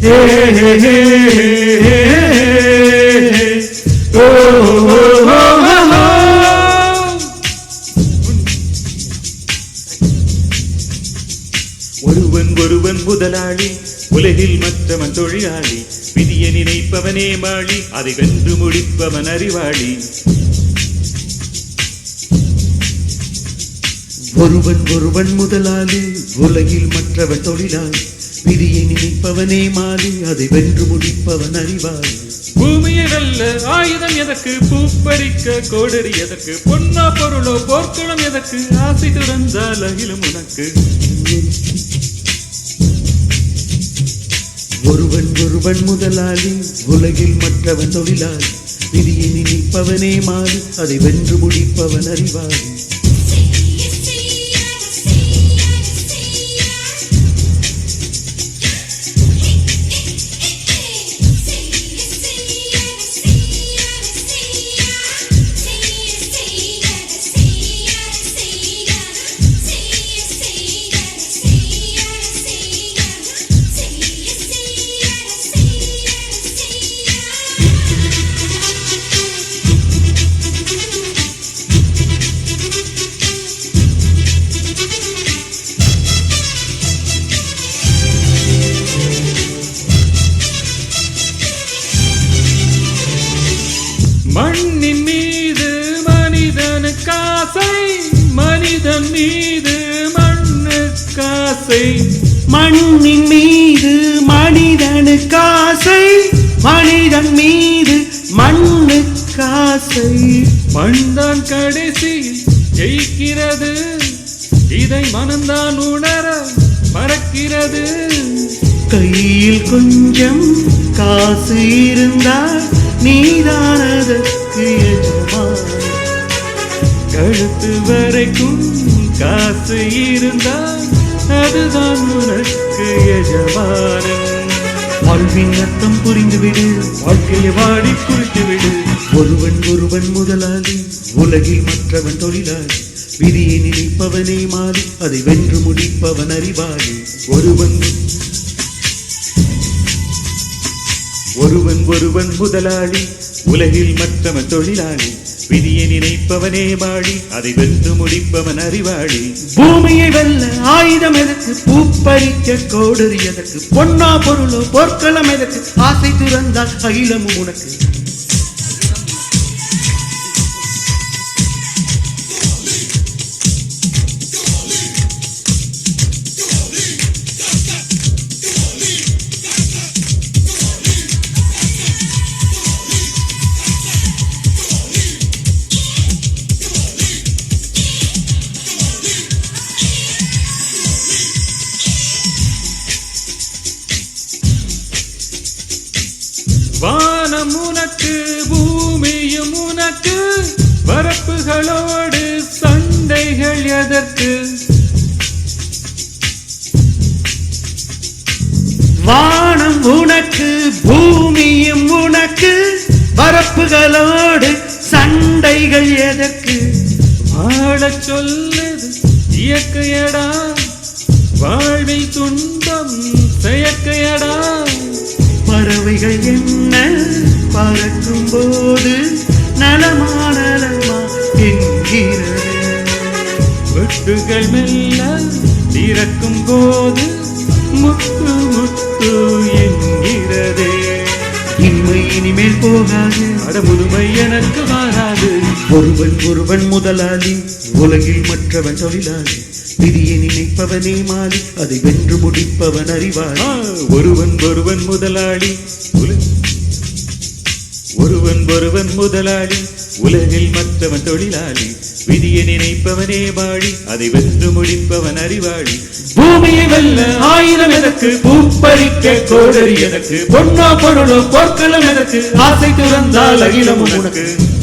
ஒருவன் ஒருவன் முதலாளி, உலகில் மற்றவன் தொழிலாளி. விதியை நினைப்பவனே மாளி, அதை வென்று முடிப்பவன் அறிவாளி. ஒருவன் ஒருவன் முதலாளி, உலகில் மற்றவன் தொழிலாளி. விதியை நினைப்பவனே மாளி, அதை வென்று முடிப்பவன் அறிவாளி. பூமியை வெல்ல ஆயுதம் எதற்கு, பூப்பறிக்க கோடரி எதற்கு, பொன்னா பொருளோ போர்க்களம் எதற்கு, ஆசை துறந்தால் அகிலும் உனக்கு. ஒருவன் ஒருவன் முதலாளி, உலகில் மற்றவன் தொழிலாளி. விதியை நினைப்பவனே மாறி, அதை வென்று முடிப்பவன் அறிவாளி. மண்ணின் மீது மனிதனுக்கு ஆசை, மனிதன் மீது மண்ணுக்கு ஆசை. மண்ணின் மீது மனிதனுக்கு ஆசை, மனிதன் மீது மண்ணுக்கு ஆசை. மண்தான் கடைசியில் ஜெயிக்கிறது, இதை மனம்தான் உணர மறக்கிறது. கையில் கொஞ்சம் காசு இருந்தால் நீதான் அதற்கு எஜமானன். கழுத்து வரைக்கும் காசு இருந்தால் அதுதான் உனக்கு எஜமானன். வாழ்வின் அர்த்தம் புரிந்துவிடு, வாழ்க்கையை வாடி குறித்துவிடு. ஒருவன் ஒருவன் முதலாளி, உலகில் மற்றவன் தொழிலாளி. விதியை நினைப்பவனே மாறி, அதை வென்று முடிப்பவன் அறிவாளி. ஒருவன் ஒருவன் ஒருவன் முதலாளி, உலகில் மற்றவன் தொழிலாளி. விதியை நினைப்பவனே மாளி, அதை வென்று முடிப்பவன் அறிவாளி. பூமியை வெல்ல ஆயுதம் எதற்கு, பூப்பறிக்க கோடரி எதற்கு, பொன்னா பொருளோ போர்க்களம் எதற்கு, ஆசை துறந்தால் அகிலமும் உனக்கு. வானம் உனக்கு, பூமியும் உனக்கு, வரப்புகளோடு சண்டைகள் எதற்கு. வானம் உனக்கு, பூமியும் உனக்கு, வரப்புகளோடு சண்டைகள் எதற்கு. வாழச் சொல்லுது இயற்கையடா, வாழ்வில் துன்பம் செயற்கையடா. பறவைகள் என்ன பறக்கும் போது நலமானலமா என்கிறது. வெட்டுகள் மெல்ல திறக்கும் போது முத்து முத்து என்கிறதே. இன்மை இனிமேல் போகாது, அடமுதுமை எனக்கு மாறாது. ஒருவன் ஒருவன் முதலாளி, உலகில் மற்றவன் தொழிலாளி. விதியை நினைப்பவனே மாறி, அதை வென்று முடிப்பவன் அறிவாளி. ஒருவன் ஒருவன் முதலாளி, ஒருவன் ஒருவன் முதலாளி, உலகில் மற்றவன் தொழிலாளி. விதியை நினைப்பவனே வாழி, அதை வென்று முடிப்பவன் அறிவாளி. பூமியை வெல்ல ஆயுதம் எதற்கு, பூப்பறிக்க கோடரி எதற்கு, பொன்னா பொருளோ போர்க்களம் எதற்கு, ஆசை துறந்தால் அகிலமும் உனக்கு.